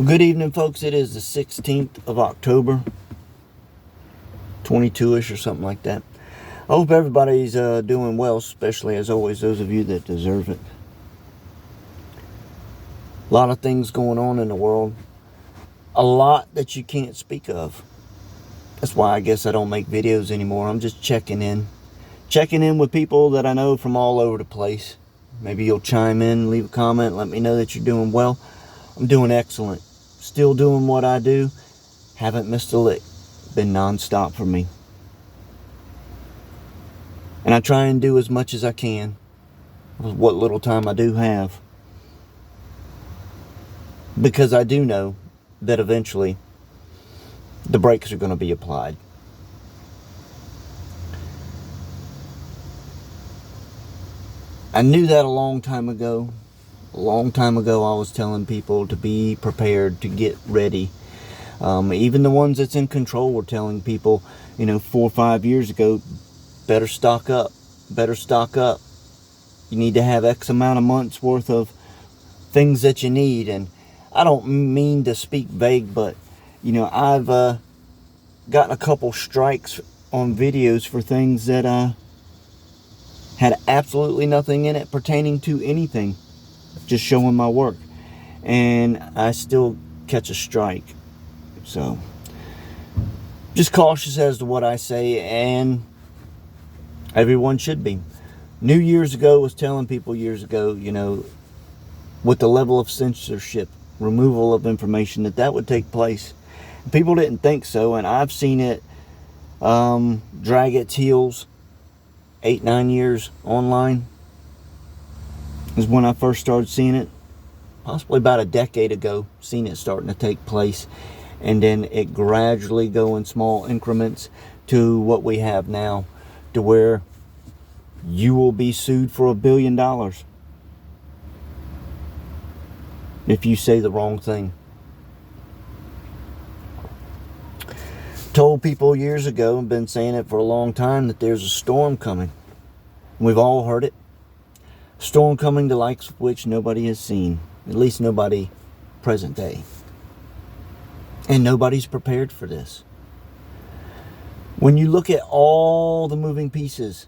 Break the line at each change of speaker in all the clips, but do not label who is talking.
Good evening, folks. It is the 16th of October, 22-ish or something like that. I hope everybody's doing well, especially, as always, those of you that deserve it. A lot of things going on in the world. A lot that you can't speak of. That's why I guess I don't make videos anymore. I'm just checking in. Checking in with people that I know from all over the place. Maybe you'll chime in, leave a comment, let me know that you're doing well. I'm doing excellent. Still doing what I do. Haven't missed a lick. Been non-stop for me. And I try and do as much as I can with what little time I do have. Because I do know that eventually the brakes are going to be applied. I knew that a long time ago. A long time ago I was telling people to be prepared, to get ready. Even the ones that's in control were telling people, 4 or 5 years ago, better stock up, better stock up. You need to have X amount of months worth of things that you need. And I don't mean to speak vague, but, I've gotten a couple strikes on videos for things that had absolutely nothing in it pertaining to anything. Just showing my work. And I still catch a strike. So, just cautious as to what I say, and everyone should be. New Year's ago was telling people years ago, with the level of censorship, removal of information, that would take place. People didn't think so, and I've seen it drag its heels 8-9 years online. Is when I first started seeing it. Possibly about a decade ago, seen it starting to take place. And then it gradually go in small increments to what we have now. To where you will be sued for $1 billion. If you say the wrong thing. Told people years ago, and been saying it for a long time, that there's a storm coming. We've all heard it. Storm coming, the likes of which nobody has seen. At least nobody present day. And nobody's prepared for this. When you look at all the moving pieces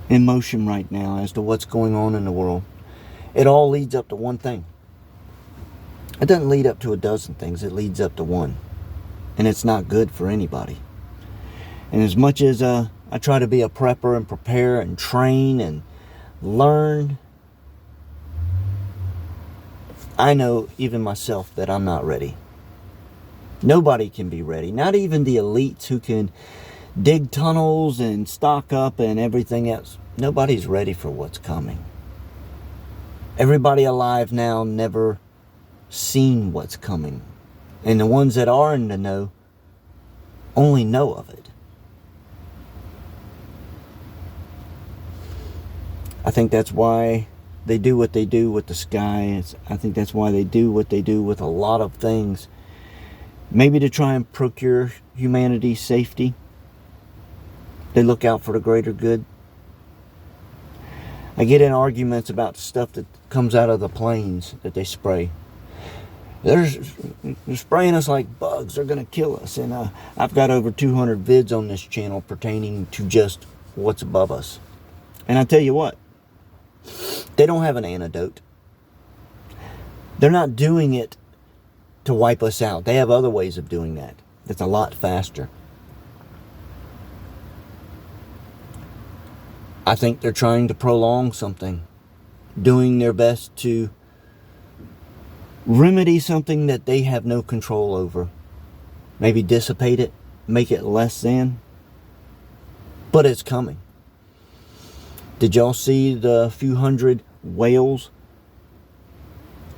in motion right now as to what's going on in the world, it all leads up to one thing. It doesn't lead up to a dozen things. It leads up to one. And it's not good for anybody. And as much as I try to be a prepper and prepare and train and learn, I know even myself that I'm not ready. Nobody can be ready. Not even the elites who can dig tunnels and stock up and everything else. Nobody's ready for what's coming. Everybody alive now never seen what's coming. And the ones that are in the know only know of it. I think that's why they do what they do with the sky. I think that's why they do what they do with a lot of things. Maybe to try and procure humanity's safety. They look out for the greater good. I get in arguments about stuff that comes out of the planes that they spray. They're spraying us like bugs. They're going to kill us. And I've got over 200 vids on this channel pertaining to just what's above us. And I tell you what. They don't have an antidote. They're not doing it to wipe us out. They have other ways of doing that. That's a lot faster. I think they're trying to prolong something. Doing their best to remedy something that they have no control over. Maybe dissipate it. Make it less than. But it's coming. Did y'all see the few hundred whales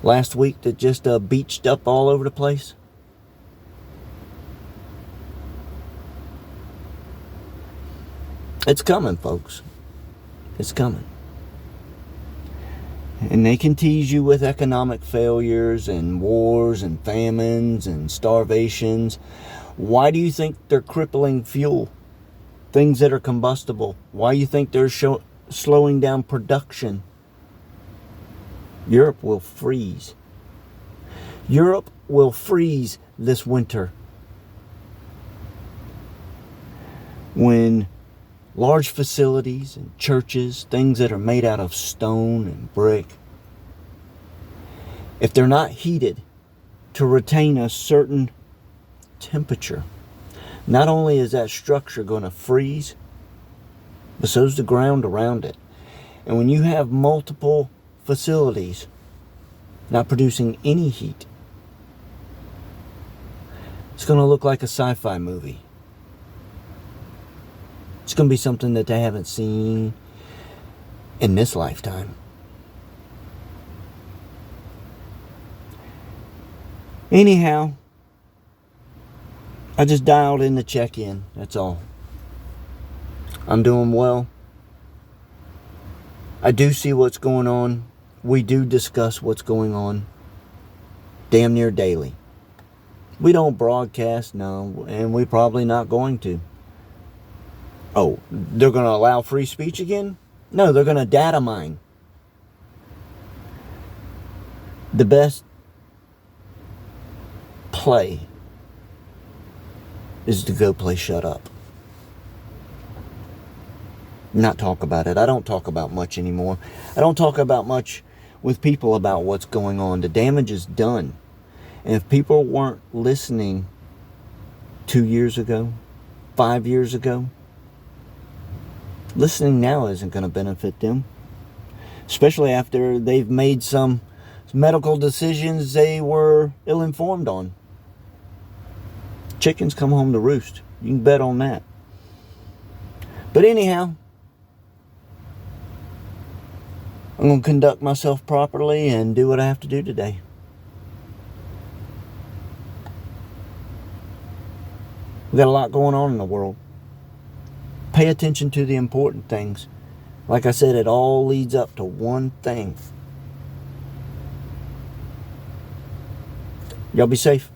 last week that just beached up all over the place? It's coming, folks. It's coming. And they can tease you with economic failures and wars and famines and starvations. Why do you think they're crippling fuel? Things that are combustible. Why do you think they're slowing down production? Europe will freeze. Europe will freeze this winter when large facilities and churches, things that are made out of stone and brick, if they're not heated to retain a certain temperature, not only is that structure going to freeze, but so is the ground around it. And when you have multiple facilities not producing any heat, it's going to look like a sci-fi movie. It's going to be something that they haven't seen in this lifetime. Anyhow, I just dialed in to check in. That's all. I'm doing well. I do see what's going on. We do discuss what's going on damn near daily. We don't broadcast, no, and we're probably not going to. Oh, they're going to allow free speech again? No, they're going to data mine. The best play is to go play shut up. Not talk about it. I don't talk about much anymore. I don't talk about much with people about what's going on. The damage is done. And if people weren't listening 2 years ago, 5 years ago, listening now isn't going to benefit them. Especially after they've made some medical decisions they were ill-informed on. Chickens come home to roost. You can bet on that. But anyhow, I'm going to conduct myself properly and do what I have to do today. We got a lot going on in the world. Pay attention to the important things. Like I said, it all leads up to one thing. Y'all be safe.